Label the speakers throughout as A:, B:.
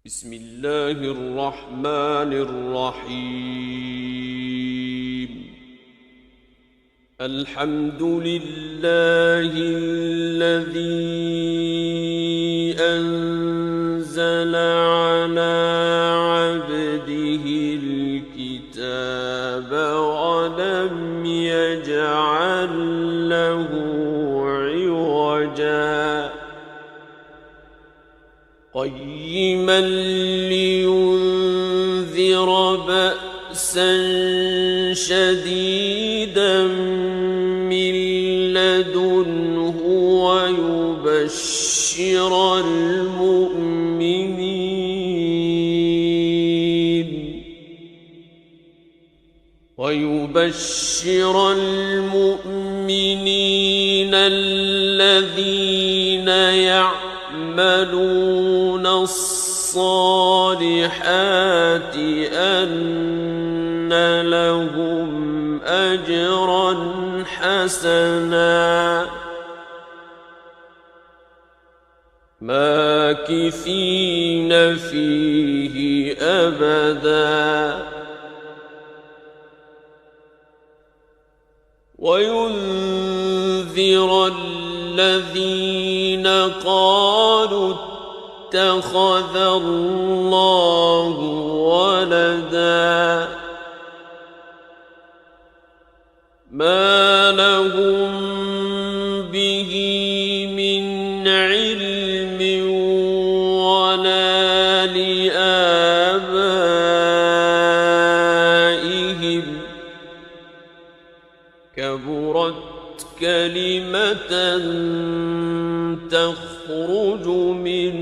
A: بسم الله الرحمن الرحيم. الحمد لله الذي أنزل على عبده الكتاب ولم يجعل له عوجا قيما لينذر بأسا شديدا من لدنه ويبشر المؤمنين الذين يعملون الصالحات أن لهم أجرا حسنا ماكثين فيه أبدا وينذر الذين قالوا اتخذ الله ولدا ما لهم به من علم ولا لآبائهم كبرت كلمة تخرج من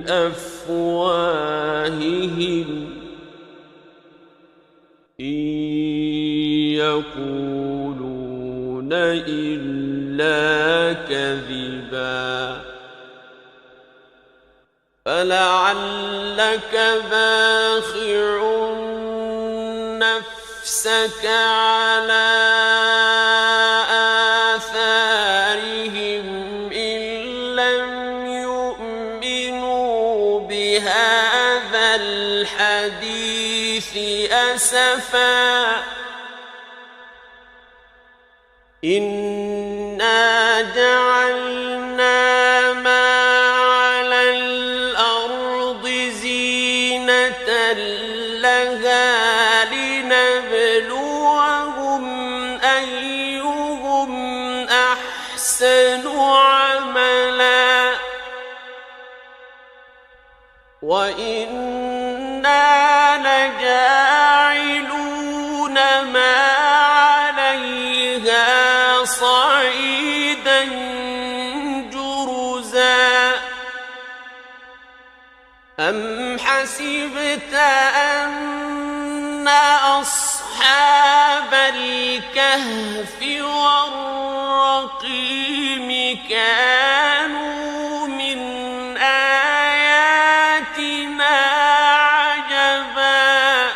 A: أفواههم إن يقولون إلا كذبا فلعلك باخع نفسك على آثارهم إن لم يؤمنوا بهذا الحديث أسفا إنا جعلنا ما على الأرض زينة لها لنبلوهم أيهم أحسن عملا وإنا لجاعلون ما عليها صعيدا جرزا أم حسبت أن أصحاب الكهف والرقيم كانوا من آياتنا عجبا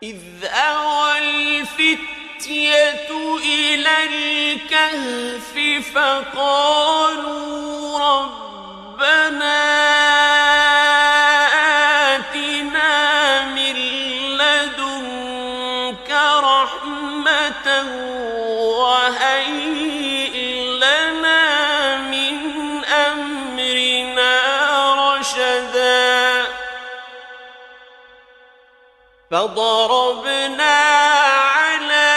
A: إذ أوى الفتية إلى الكهف فقالوا ربنا آتنا من لدنك رحمة وهيئ لنا من أمرنا رشدا فضربنا على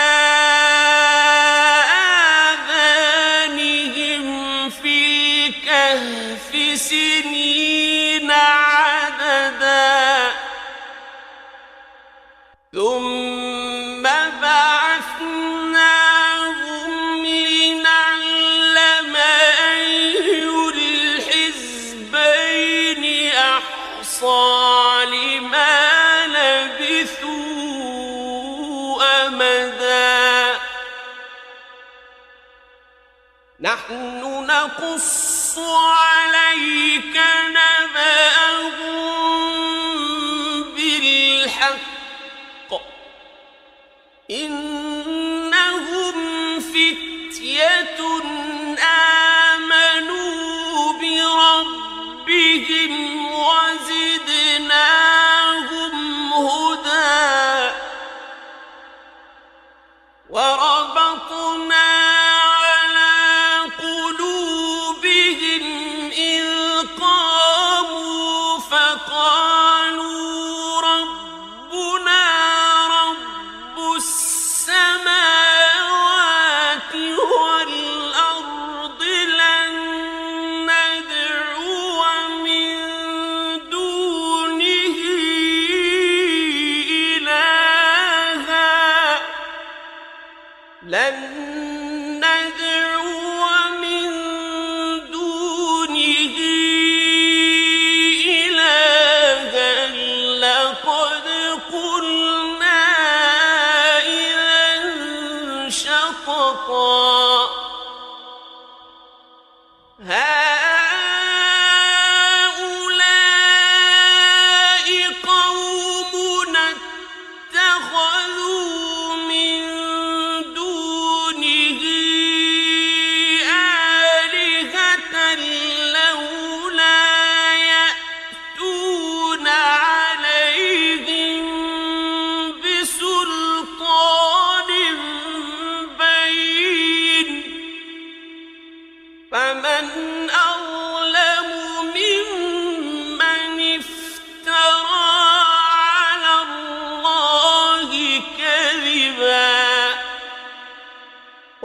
A: آذانهم في الكهف سنين عددا ثم بعثناهم لنعلم أي الحزبين أحصى لما لبثوا أمدا نحن نقص عليك نبأهم بالحق إنهم فتية آمنوا بربهم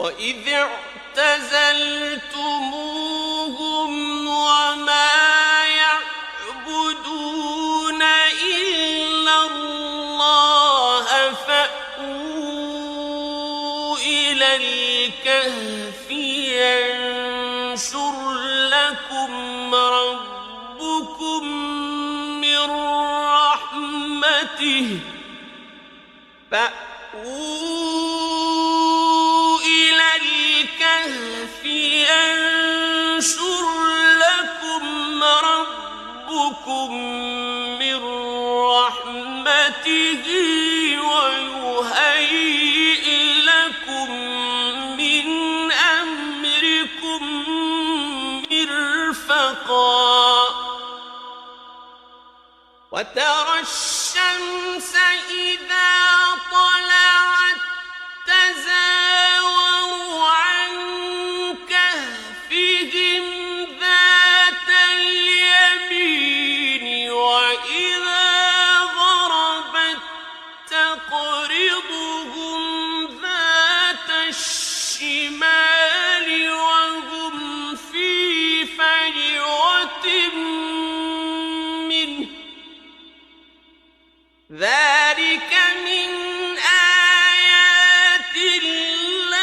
A: وإذ اعتزلتموهم وما يعبدون إلا الله فأووا إلى الكهف ينشر لكم ربكم من رحمته فأووا إلى الكهف ينشر لكم ربكم من رحمته ويهيئ لكم من أمركم مرفقا وترى الشمس إذا طلعت تزاور عن كهفهم ذات اليمين وإذا غربت تقرضهم ذات الشمال وهم في فجوة منه ذلك من آيات الله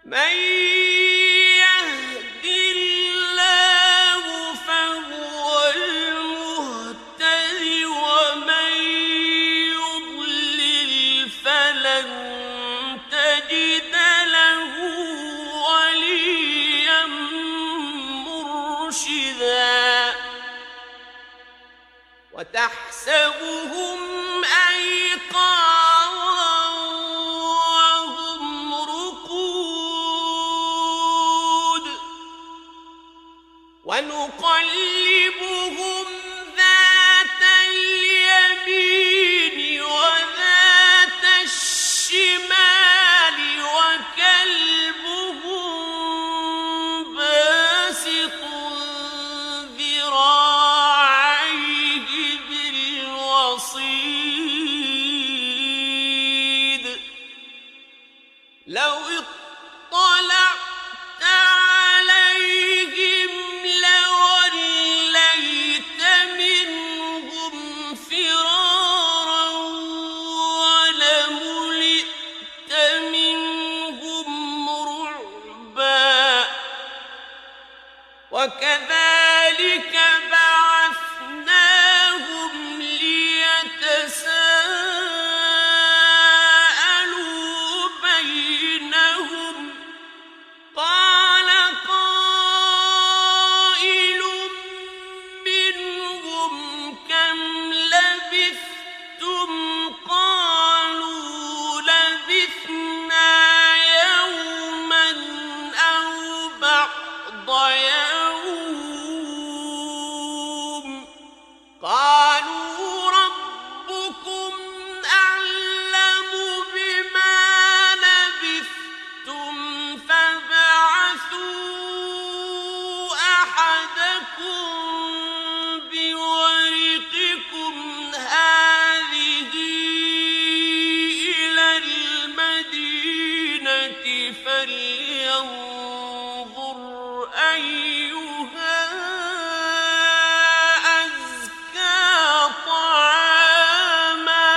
A: من يهد الله فهو المهتد ومن يضلل فلن تجد له وليا مرشدا وتحسبهم أيقاظا وهم رقود ونقلبهم ذات اليمين وذات الشمال وكلبهم باسط ذراعيه بالوصيد لو اطلعت عليهم لوليت منهم فرارا ولملئت منهم رعبا وكذلك بعثناهم ليتساءلوا بينهم قال قائل منهم كم لبثتم قالوا لبثنا يوما أو بعض يوم قالوا ربكم أعلم بما لبثتم فابعثوا أحدكم بورقكم هذه إلى المدينة فلينظر أيها أزكى طعاما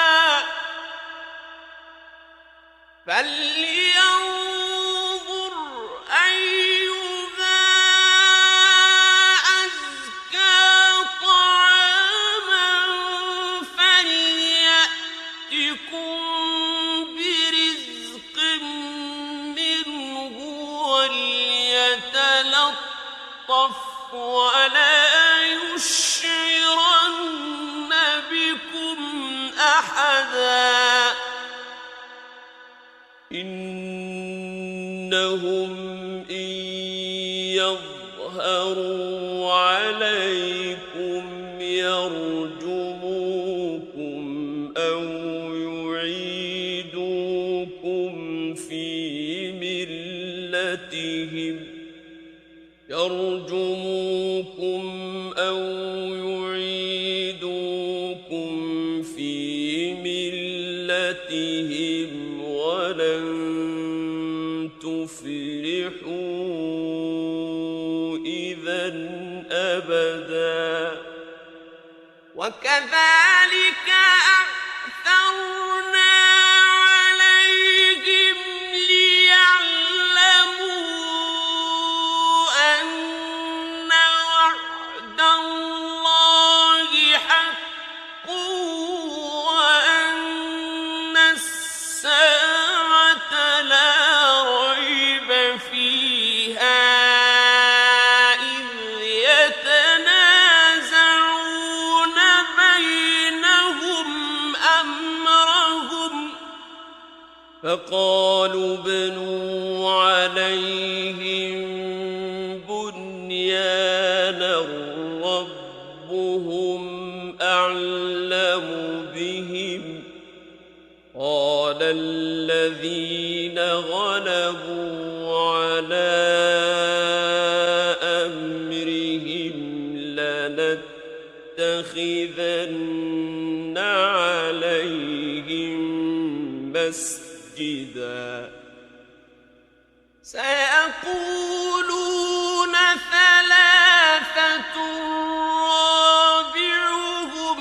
A: فلينظر أيها أزكى طعاما فليأتكم برزق منه وليتلطف ولا يشعرن بكم أحدا إنهم إن يظهروا عليكم يرجموكم أو يعيدوكم في ملتهم
B: وكذلك أعثرنا عليهم ليعلموا أن وعد الله حق وأن الساعة لا ريب فيها إذ يتنازعون بينهم أمرهم فقالوا ابنوا عليهم بنيانا ربهم أعلم بهم قال الذين غلبوا على أمرهم لنتخذن عليهم مسجدا سيقولون ثلاثة رابعهم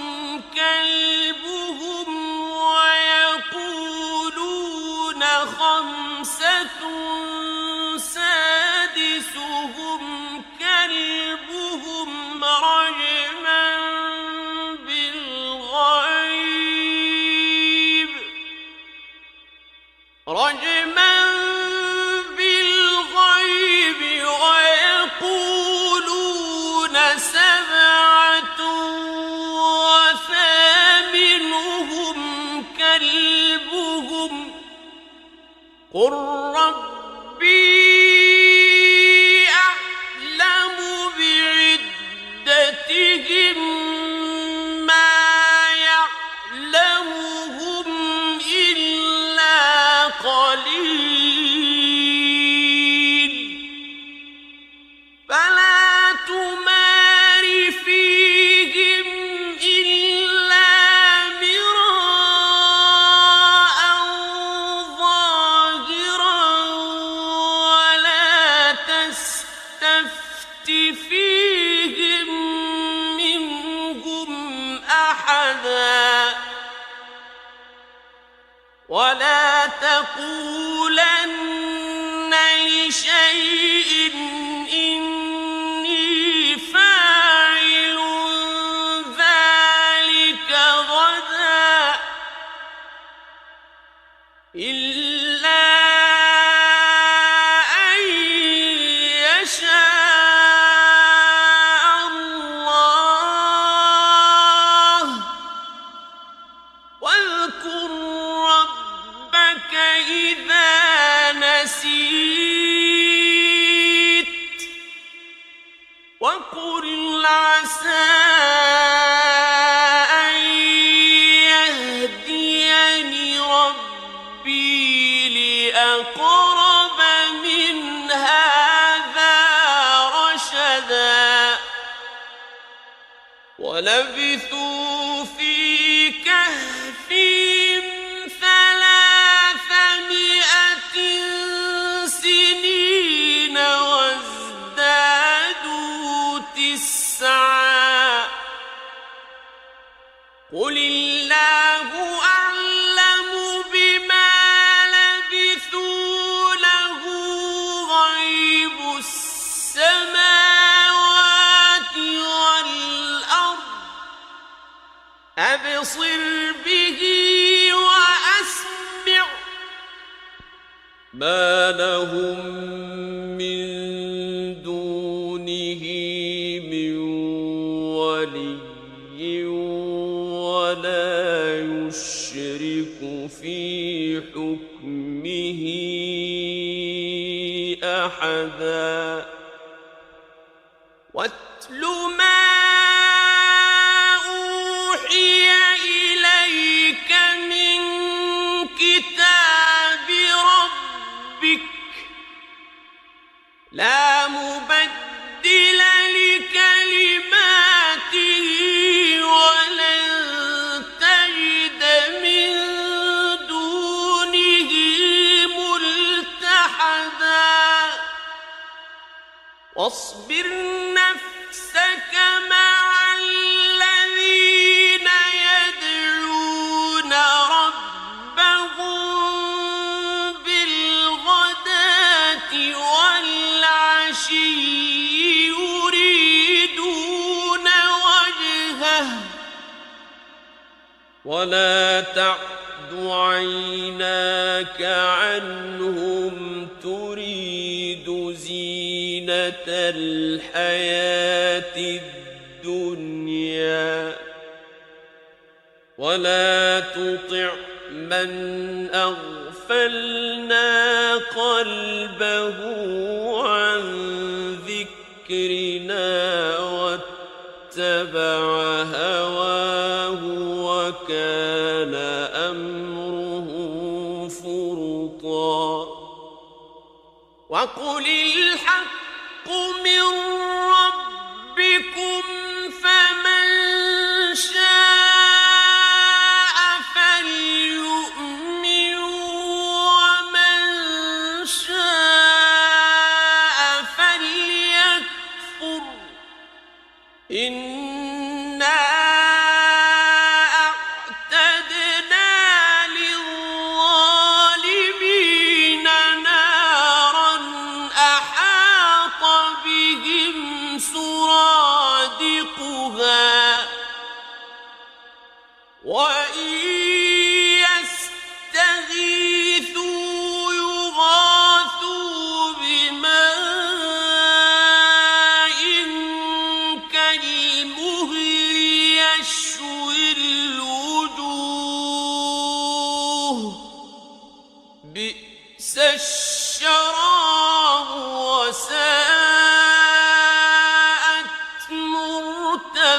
B: كلبهم ويقولون خمسة سادسهم كلبهم رجما بالغيب ويقولون سبعة وثامنهم كلبهم قل ربي أعلم بعدتهم ما يعلمهم إلا قليل فلا تمار فيهم إلا مراء ظاهرا ولا تستفت فيهم منهم أحدا ولا تقولن لشيء إني فاعل ذلك غدا إلا أن يشاء الله واذكر ربك إذا نسيت وقل عسى أن يهديني ربي لأقرب من هذا رشدا ولبثوا في كهفهم 300 سنين وازدادوا 9 قل الله أعلم بما لبثوا له غيب السماوات والأرض أبصر به وأسمع
A: ما لهم من دونه من ولي ولا يشرك في حكمه أحدا
B: واتل ما أوحي إليك من كتاب ربك لا مبدل لكلماته ولن تجد من دونه ملتحدا واصبر نفسك مع الذين يريدون وجهه
A: ولا تعد عيناك عنهم تريد زينة الحياة الدنيا ولا تطع من أغفلنا قلبه عن ذكرنا واتبع هواه وكان أمره فرطا
B: وقل الحق من ربكم فمن شاء فليؤمن ومن شاء فليكفر إنا أعتدنا للظالمين نارا أحاط بهم سرادقها وإن يستغيثوا يغاثوا بماء كالمهل يشوي الوجوه بئس الشراب وساءت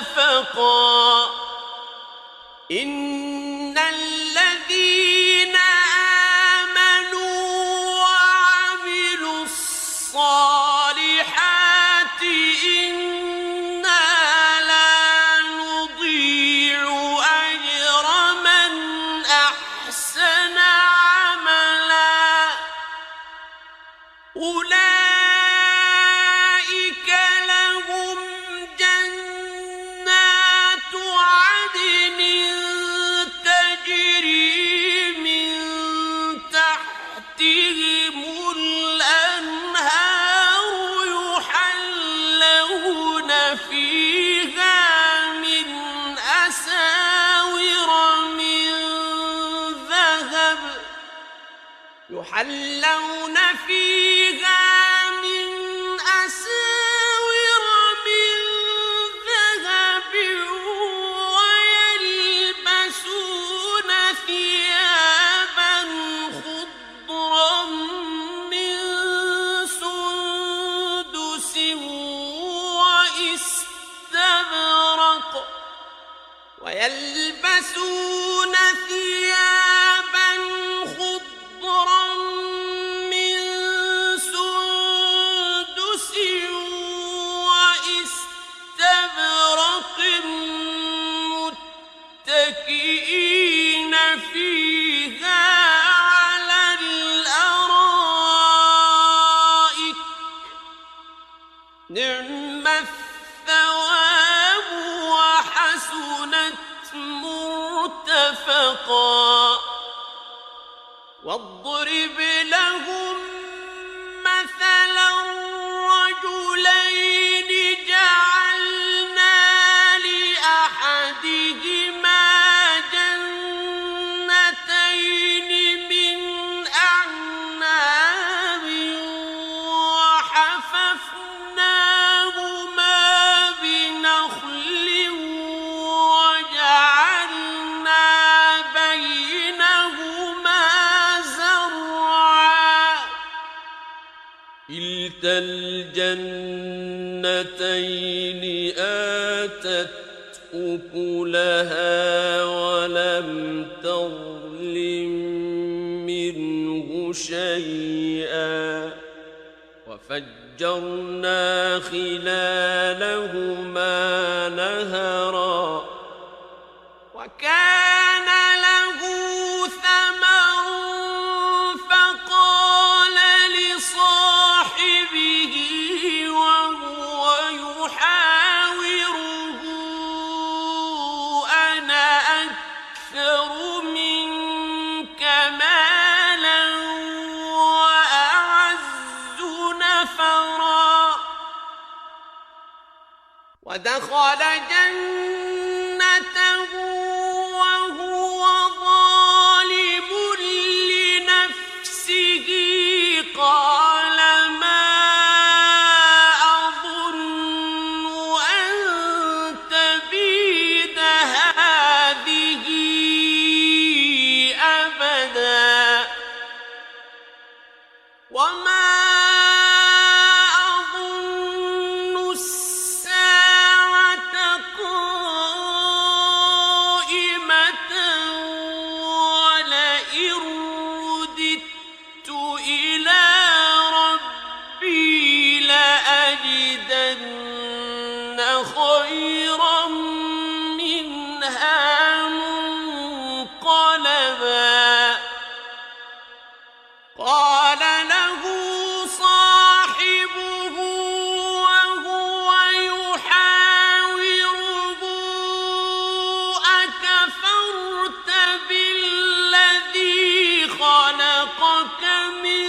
B: مرتفقا إن الذين آمنوا وعملوا الصالحات إنا لا نضيع أجر من أحسن عملا أولئك لهم جنات عدن تجري من تحتهم الأنهار يحلون فيها من أساور من ذهب يحلون فيها من أساور من ذهب ويلبسون ثيابا خضرا من سندس واستبرق ويلبسون ثيابا خضرا من سندس واستبرق متكئين فيها على الأرائك نعم الثواب وحسنت مرتفقا واضرب لهم مثلا رجلين جعلنا لأحدهما جنتين من أعناب وحففناهما بنخل وجعلنا بينهما زرعا كلتا الجنتين آتت أكلها ولم تظلم منه شيئا وفجرنا خلالهما نهرا وكان له ثمر فقال لصاحبه وهو يحاوره أنا أكثر منك مالا وأعز نفرا ودخل جنته وهو ظالم لنفسه قال ما أظن أن تبيد هذه أبدا وما خيرا منها منقلبا قال له صاحبه وهو يحاوره أكفرت بالذي خلقك من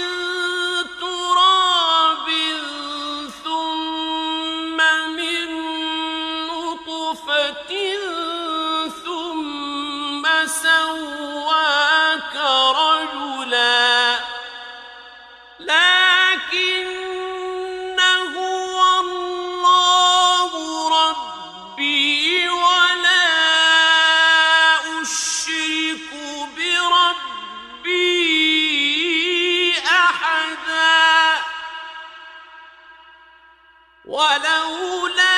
B: تراب ثم من ثم سواك رجلا لكن هو الله ربي ولا أشرك بربي أحدا ولولا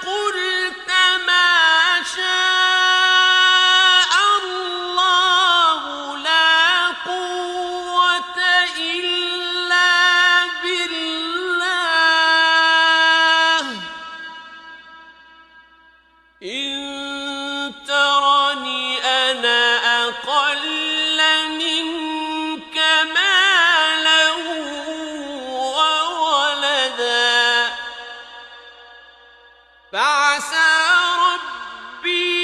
B: قلت ما شاء الله لا قوة إلا بالله إن ترني أنا أقل منك مالا وولدا فعسى ربي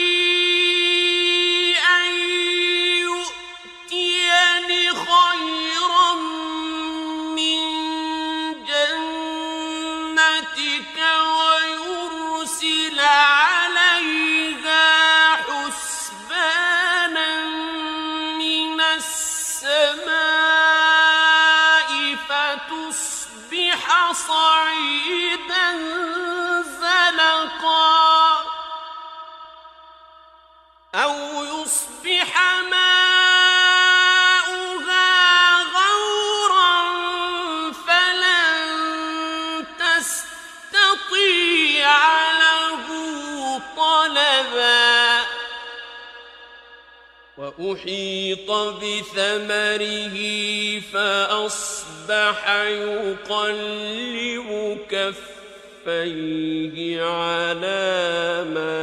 B: أن يؤتيني خيرا من جنتك ويرسل عليها حسبانا من السماء فتصبح صعيدا أو يصبح ماؤها غورا فلن تستطيع له طلبا وأحيط بثمره فأصبح يقلب كفيه على ما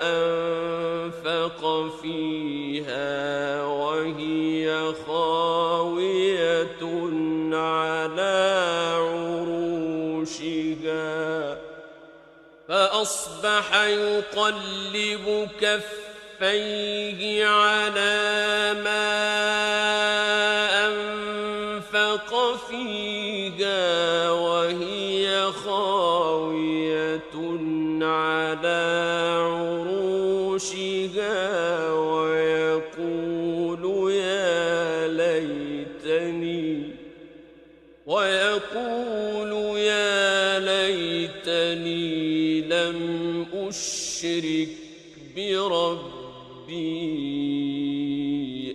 B: أنفق فيها وهي خاوية على عروشها فأصبح يقلب كفيه على ما أنفق فيها وهي خاوية على عروشها ويقول يا ليتني لم أشرك بربي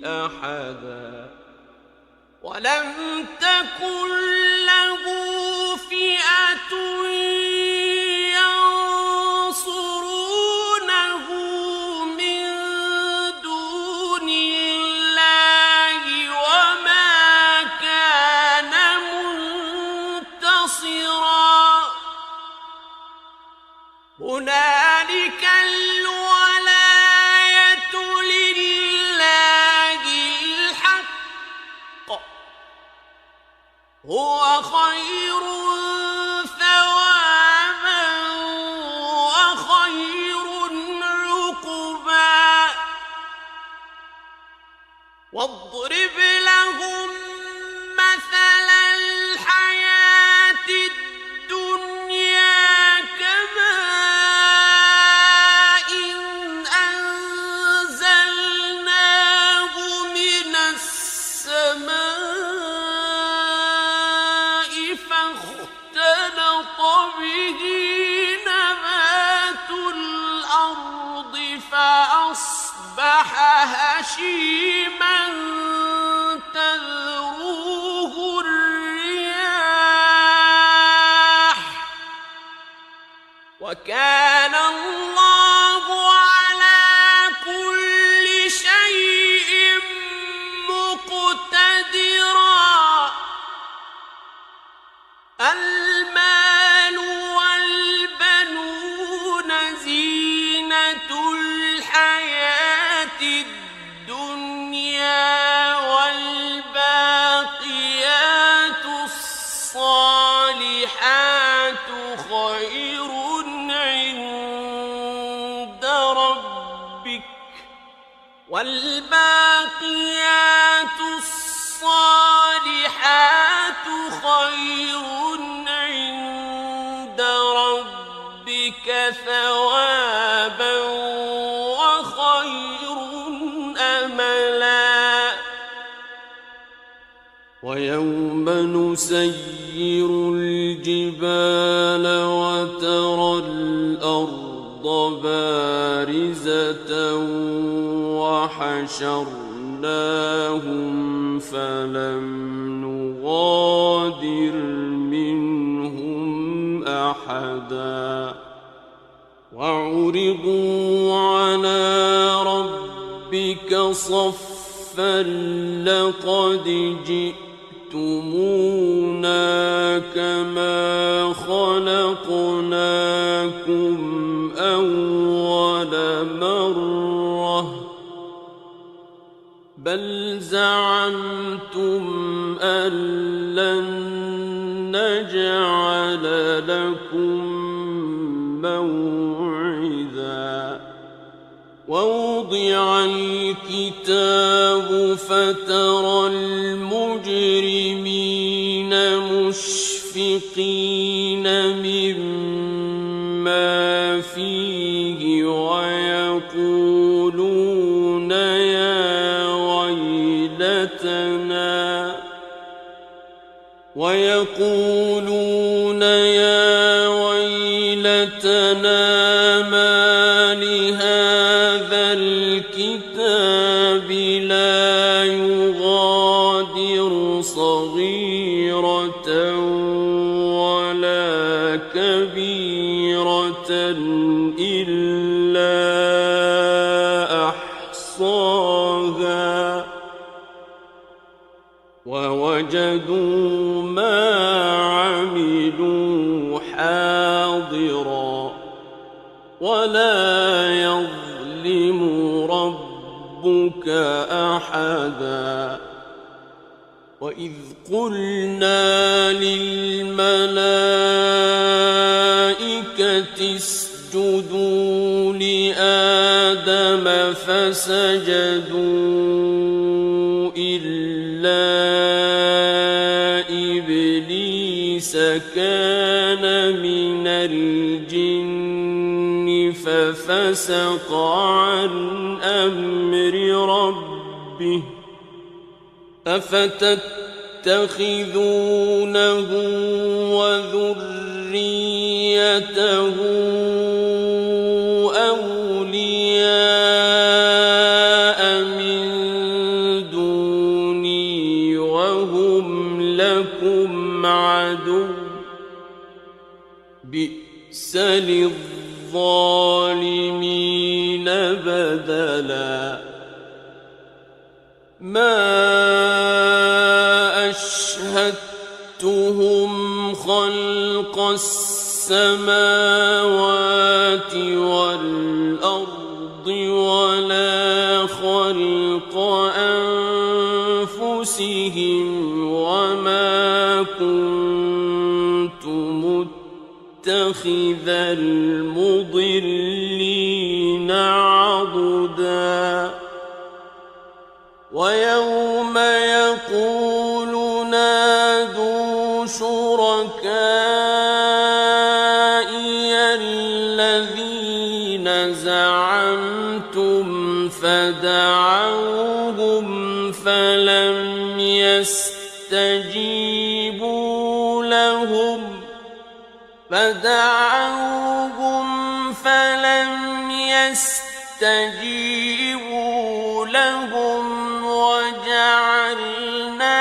B: أحدا ولم تكن له فئة ينصرونه من دون الله وما كان منتصرا هنالك الولاية لله الحق هو خير ثوابا واضرب لهم مثل الحياة الدنيا كماء أنزلناه من السماء فاختلط به نبات الأرض فأصبح هشيما تذروه الرياح وكان الله على كل شيء مقتدرا المال والبنون زينة الحياة الدنيا والباقيات الصالحات خير عند ربك والباقيات الصالحات خير عند ربك ثوابا وخير أملا
A: ويوم نسير الجبال وترى الأرض بارزة وحشرناهم فلم نغادر منهم أحدا وعرضوا على ربك صفا لقد جئتمونا كما خلقناكم أول مرة بل زعمتم أن لن نجعل لكم موعدا ووضع الكتاب فترى المجرمين مشفقين مما فيه ويقولون يا ويلتنا ما لهذا الكتاب لا يغادر صغيرة ولا كبيرة إلا أحصاها ووجدوا ما عملوا حاضرا ولا يظلم ربك أحدا وإذ قلنا للملائكة اسجدوا لآدم فسجدوا إلا إبليس كان من الجن ففسق عن أمر ربه أفتتخذونه وذريته أولياء من دوني وهم لكم عدو بئس للظالمين بدلا ما أشهدتهم خلق السماوات والأرض ولا خلق أنفسهم وما كنت متخذ المضلين عضدا ويوم يقول نادوا شركائي الذين زعمتم فدعوهم فلم يستجيبوا لهم وجعلنا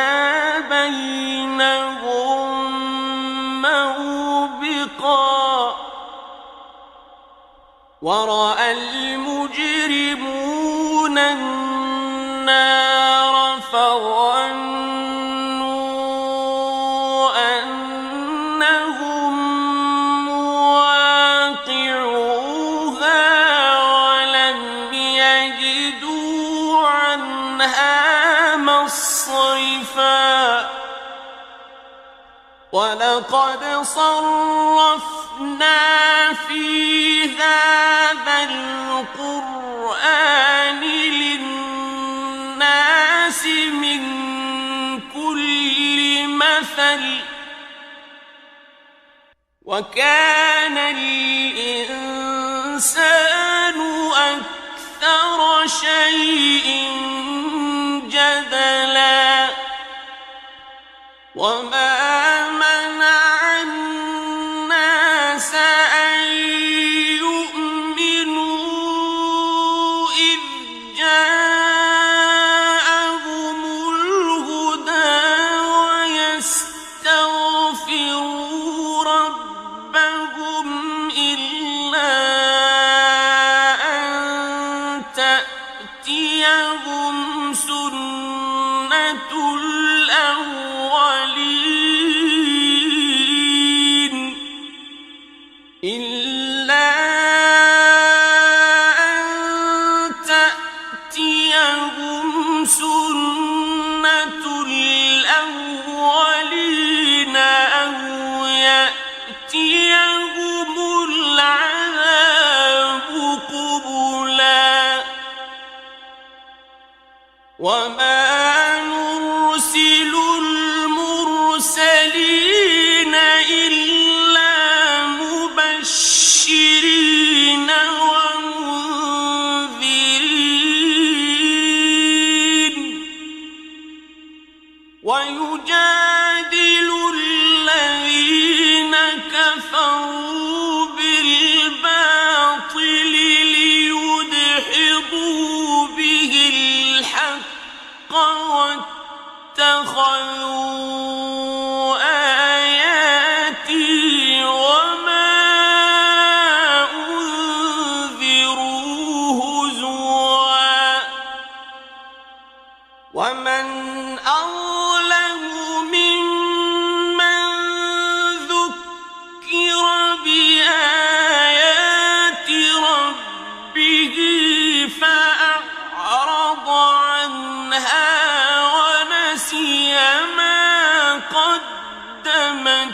A: بينهم موبقا ورأى المجرمون النار فظنوا أنهم مواقعوها ولم يجدوا عنها مصرفا ولقد صرفنا في هذا القرآن للناس من كل مثل وكان الإنسان أكثر شيء جدلا وما منع الناس أن يؤمنوا إذ جاءهم الهدى ويستغفروا ربهم إلا أن تأتيهم سنة الأولين إلا أن تأتيهم سنة الأولين أو يأتيهم العذاب قبلا وما نرسل المرسلين إلا مبشرين ومنذرين ويجادل الذين كفروا بالباطل ليدحضوا به الحق واتخذوا آياتي وما أنذروا هزوا ومن أظلم ممن ذكر بآيات ربه فأعرض عنها ونسي ما قدمت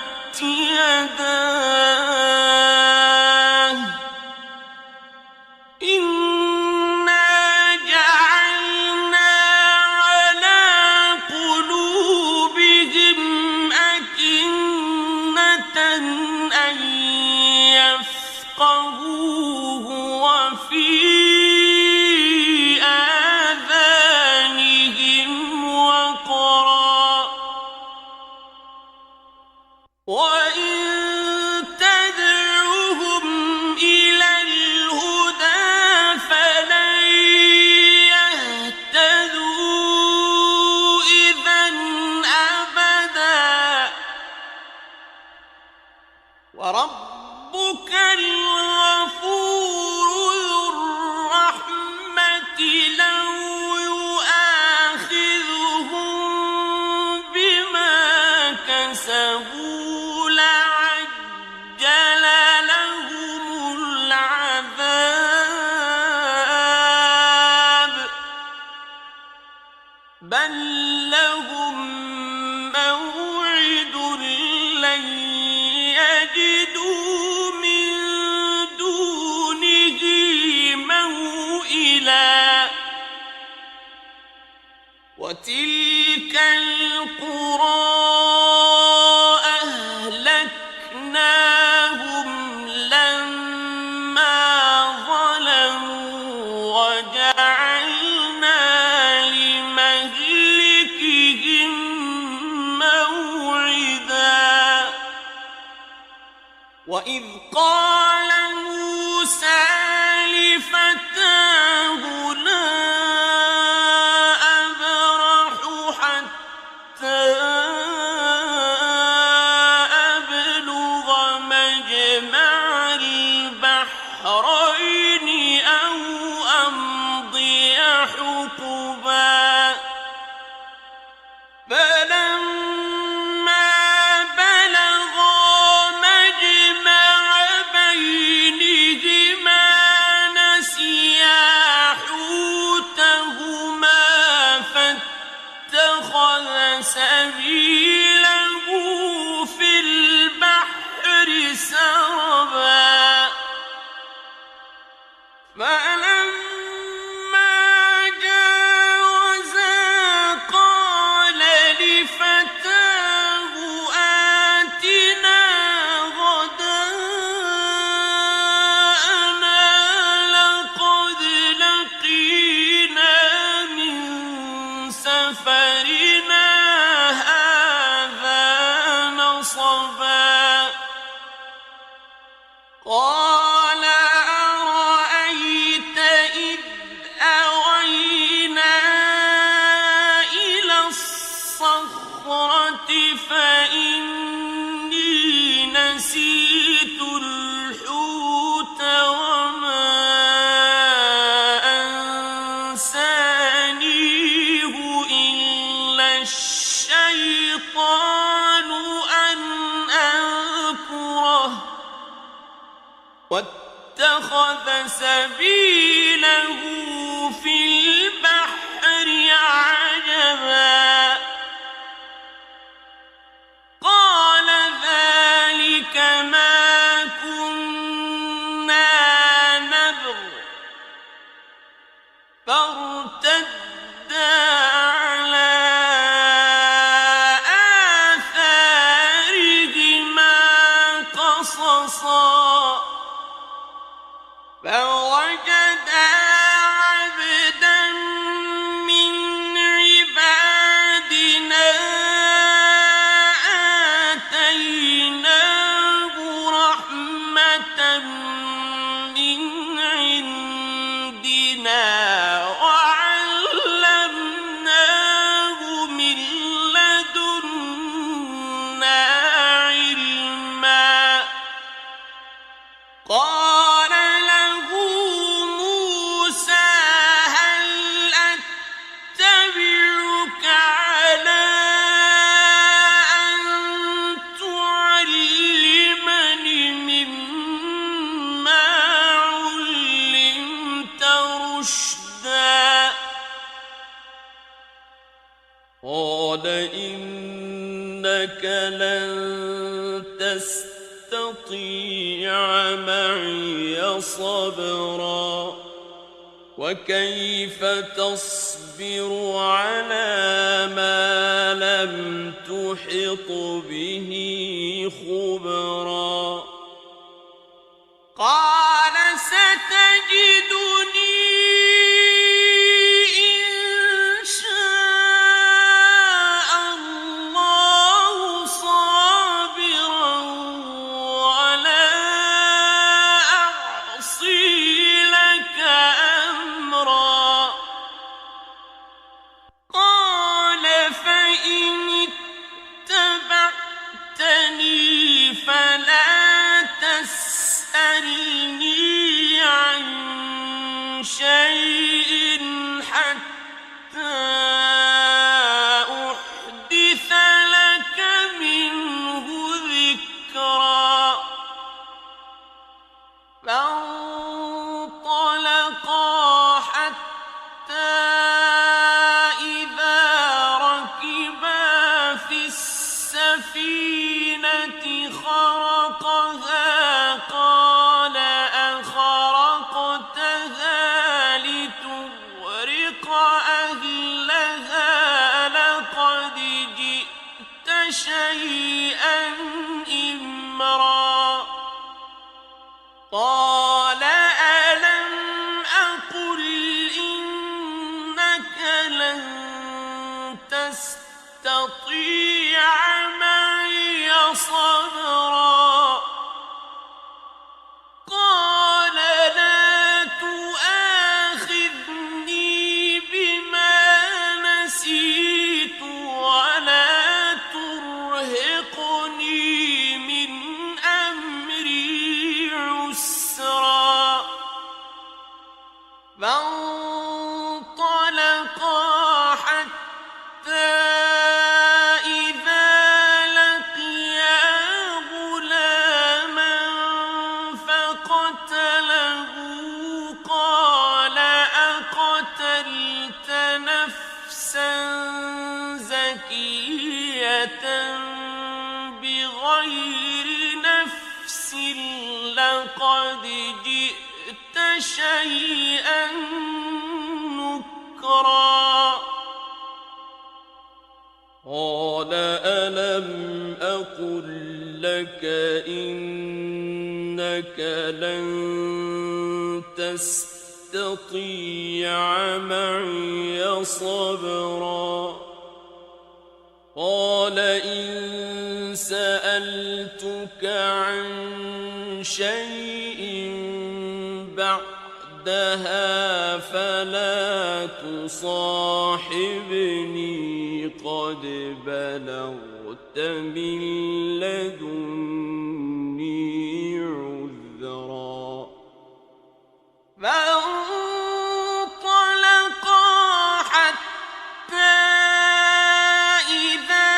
A: يداه إنا جعلنا على قلوبهم أكنة أن يفقهوه وفي آذانهم وقرا وإن تدعوهم إلى الهدى فلن يهتدوا إذا أبدا وربك الغفور ذو الرحمة لو يؤاخذهم بما كسبوا لعجل لهم العذاب بل لهم موعد لن يجدوا من دونه موئلا وتلك القرى أهلكناهم لما ظلموا وجعلنا لمهلكهم موعدا وإذ قال موسى لفتاه لا أبرح حتى أبلغ مجمع البحرين أو أمضي حقبا فلما بلغا مجمع بينهما نسيا حوتهما فاتخذ سبيله في البحر سربا فلما جاوزا قال لفتاه آتنا غداءنا لقد لقينا من سفرنا هذا نصبا قال أرأيت إذ أوينا إلى الصخرة فإني نسيت الحوت وما أنسانيه إلا الشيطان أن أذكره واتخذ سبيله في البحر عجبا قال ذلك ما كنا نبغ فارتدا على آثارهما قصصا فوجدا عبدا من عبادنا آتيناه رحمة من عندنا وعلمناه من لدنا علما قال له موسى هل أتبعك على أن تعلمني مما علمت رشدا قال إنك لن تستطيع معي صبرا وكيف تصبر على ما لم تحط به خبرا قال ستجدني إن شاء الله صابرا ولا أعصي لك أمرا قال فإن اتبعتني شيئا إمرا قال ألم أقل إنك لن تستطيع معي صبرا قال لا تؤاخذني بما نسيت ولا ترهقني من أمري عسرا فانطلقا حتى إذا لقيا غلاما فقتله قال أقتلت نفسا زكية بغير نفس لقد جئت شيئا نكرا قال ألم أقل لك إنك لن تستطيع معي صبرا قال إن سألتك عن شيء بعدها فلا تصاحبني قد بلغت من لدني عذرا فانطلقا حتى إذا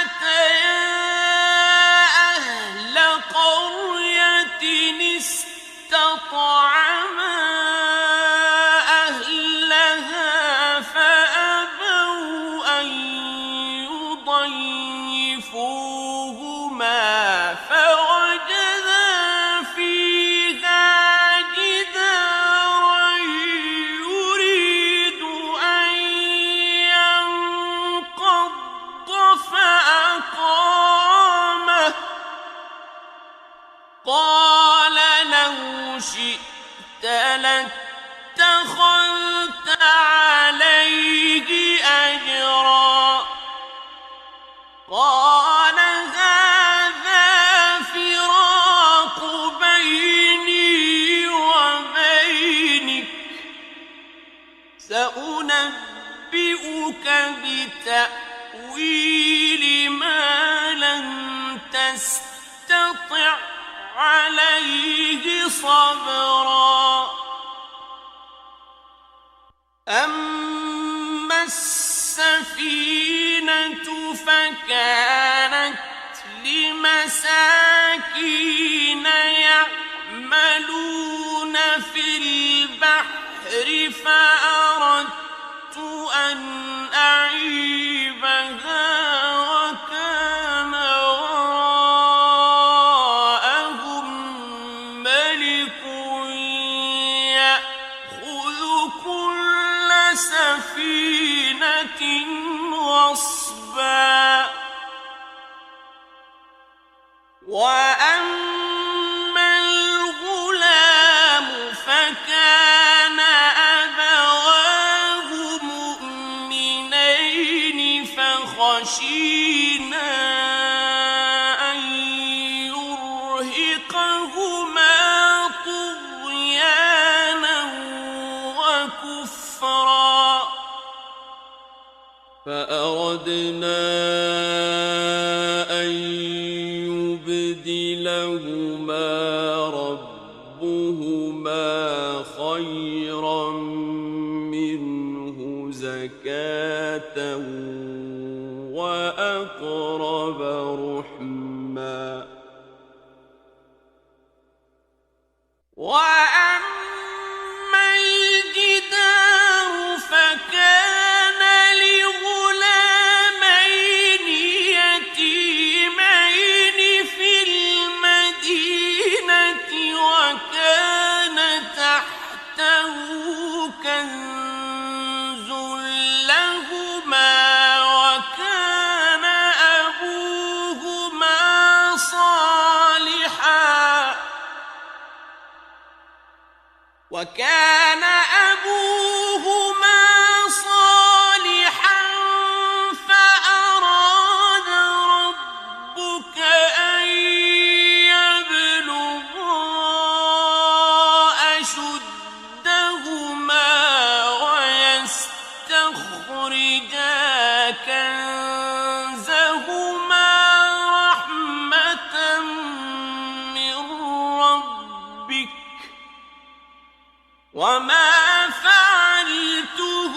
A: أتيا أهل قرية استطعما أهلها فأبوا أن يضيفوهما فوجدا فيها جدارا يريد أن ينقض فأقامه قال لو شئت لاتخذت عليه أجرا قال هذا فراق بيني وبينك سأنبئك بتأويل ما لم تستطع عليه صبرا أما السفينة فكانت لمساكين يعملون في البحر فأردت أن أعيبها وكان وراءهم ملك يأخذ كل سفينة غصبا وأما الغلام فكان أبواه مؤمنين فخشينا أن يرهقهما طغيانا وكفرا فأردنا أن يبدلهما ربهما خيرا منه زكاة وأقرب رحما وأما الجدار فكان لغلامين يتيمين في المدينة وكان تحته كنز لهما وكان وكان أبوهما صالحا فأراد ربك أن يبلغا أشدهما ويستخرجا كنزهما رحمة من ربك وما فعلته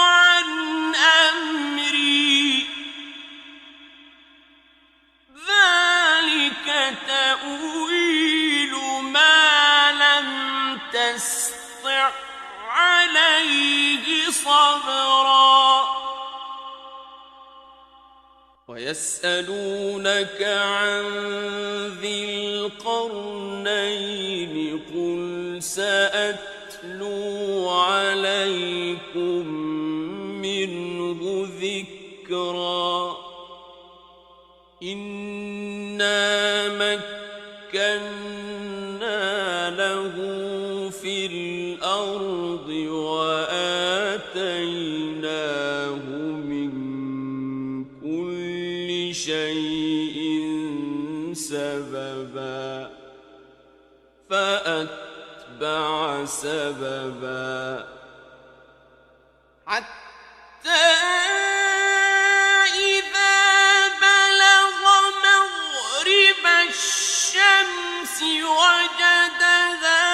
A: عن أمري ذلك تأويل ما لم تسطع عليه صبرا ويسألونك عن ذي القرنين قل سأتلو عليكم منه ذكرا إنا مكنا له في الأرض وآتيناه من كل شيء سببا فأتبع سببا حتى إذا بلغ مغرب الشمس وجدها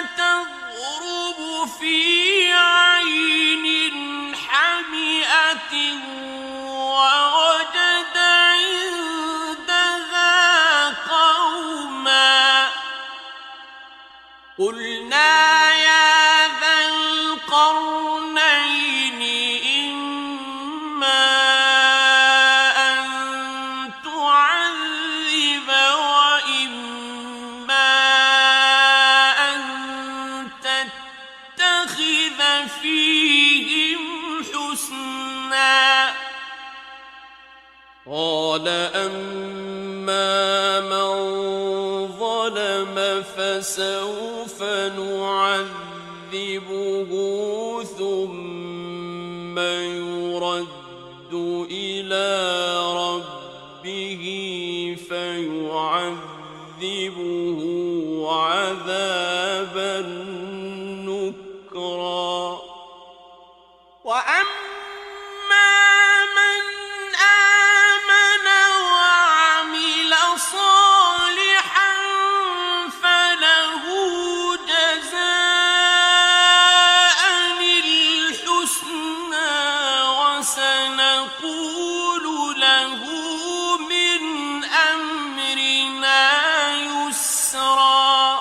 A: تغرب في عين حمئة ووجد عندها قوما قلنا يا ذا القرنين إما أن تعذب وإما أن تتخذ فيهم حسنا قال أما من ظلم فسوف نعذبه ثم يرد إلى ربه فيعذبه عذابا نكرا وأما من آمن وعمل صالحا فله جزاء الحسنى وسنقول له من أمرنا يسرا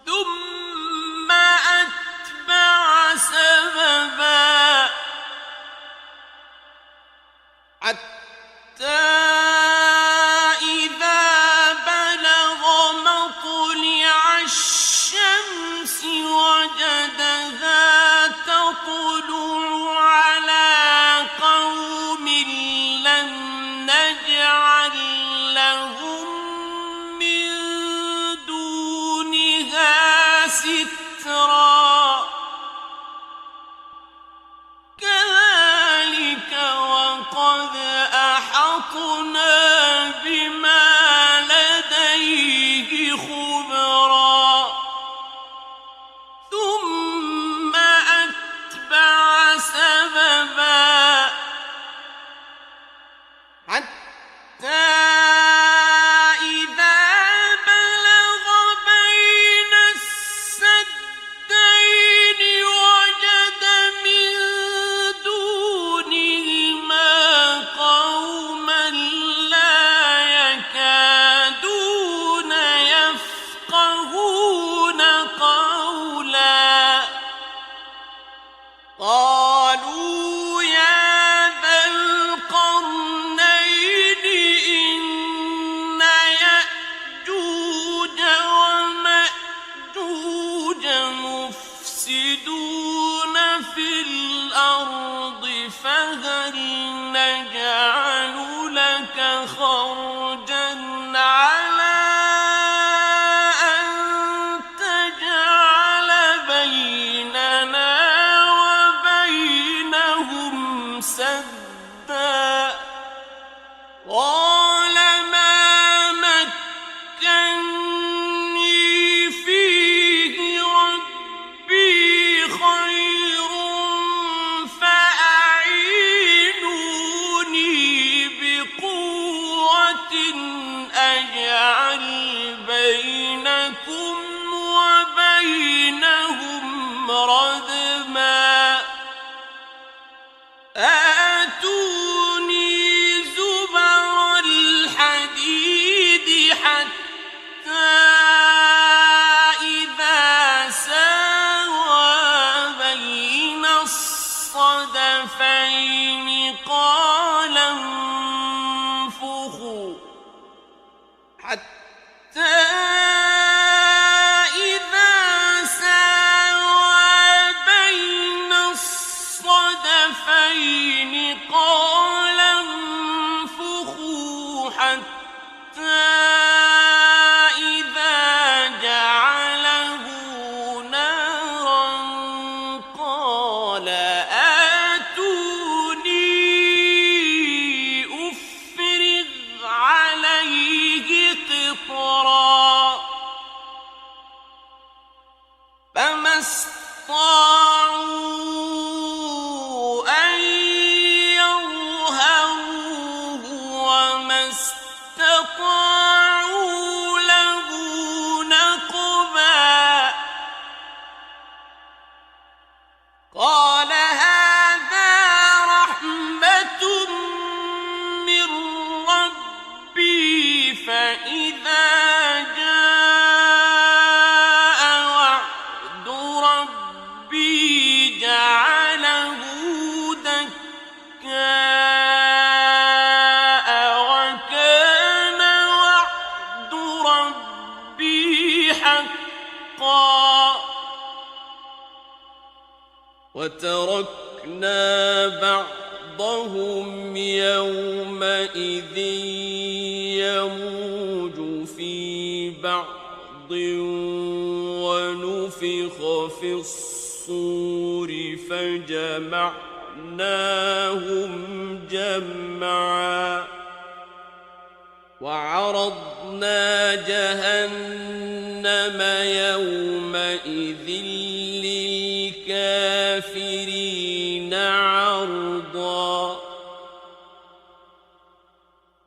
A: ثم أتبع سببا حتى إذا بلغ مطلع الشمس وجدها تطلع على قوم لم نجعل لهم من دونها سترا كذلك وقد أحطنا بما لديه خبرا ثم أتبع سببا حتى إذا بلغ بين السدين وجد من دونهما قوما لا يكادون يفقهون قولا قالوا يا ذا القرنين إن يأجوج ومأجوج مفسدون في الأرض فهل نجعل لك خرجا على أن تجعل الصدفين قال انفخوا حتى إذا ساوى بين الصدفين قال انفخوا حتى إذا جعله نارا قال آتوني أفرغ عليه قطرا فما استطاعوا أن يظهروه وما استطاعوا له نقبا قال هذا رحمة من ربي فإذا جاء وعد ربي جعله دكاء وكان وعد ربي حقا وتركنا بعضهم يومئذ يموج في بعض ونفخ في الصور فجمعناهم جمعا وعرضنا جهنم يومئذ للكافرين عرضا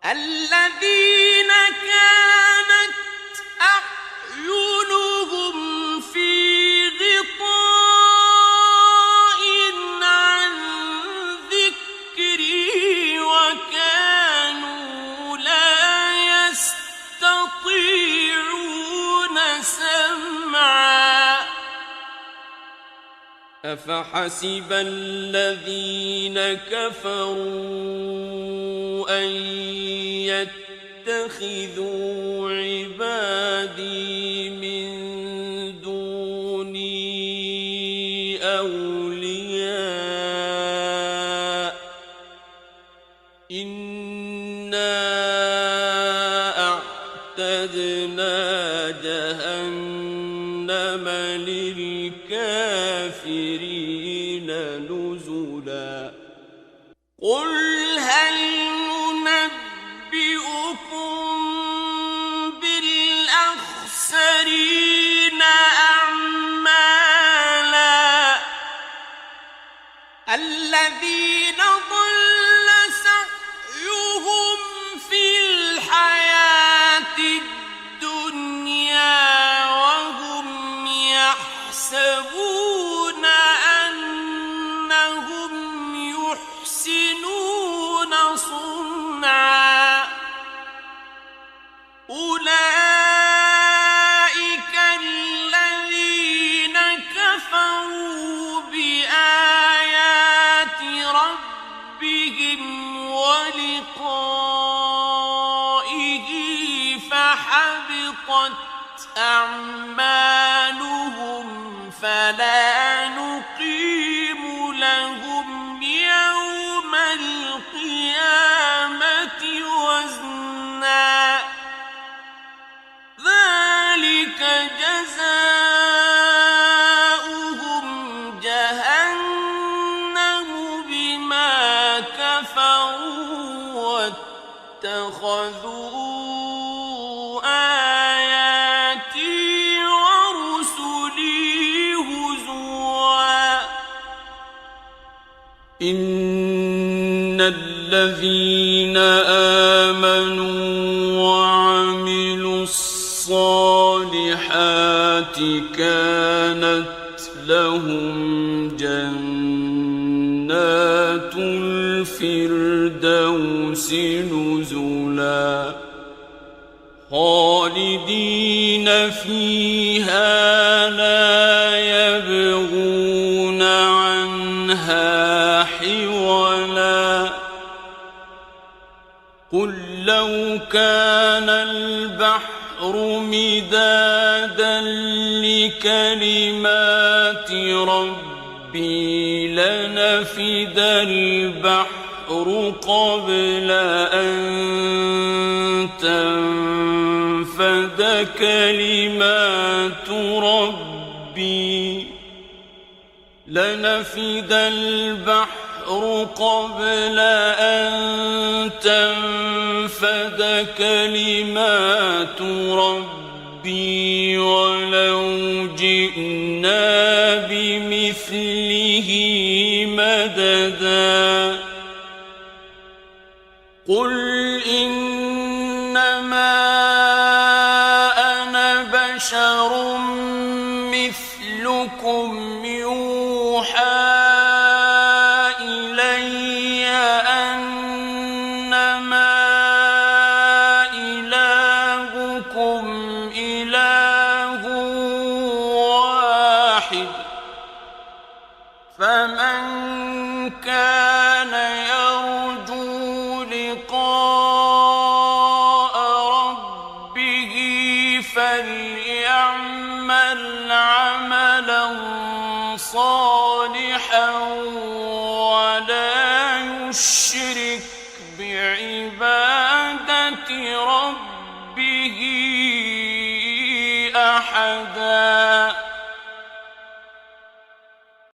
A: الذين كانت أعينهم في غطاء عن ذكري وكانوا لا يستطيعون سمعا أفحسب الذين كفروا أن يتخذوا عبادي من دوني أولياء إنا أعتدنا جهنم للكافرين نزلا قل هل ننبئكم بالأخسرين أعمالا الذين ضل سعيهم في الحياة الدنيا وهم يحسبون أنهم يحسنون صنعا أولئك الذين كفروا بآيات ربهم ولقائه فحبطت أعمالهم فلا نقيم لهم يوم القيامة وزنا ذلك جزاؤهم جهنم بما كفروا واتخذوا آياتي ورسلي هزوا إن الذين آمنوا وعملوا الصالحات كانت لهم جنات الفردوس نزلا خالدين فيها لا يبغون عنها حولا قل لو كان البحر مدادا لكلمات ربي لنفد البحر قبل أن تنفد كلمات ربي لنفد البحر قبل أن تنفد كلمات ربي ولو جئنا بمثله مددا قل إنما أنا بشر مثلكم يوحى إلي أنما إلهكم إله واحد فمن كان يرجو لقاء ربه فليعمل عملا صالحا ولا يشرك بعبادة ربه أحدا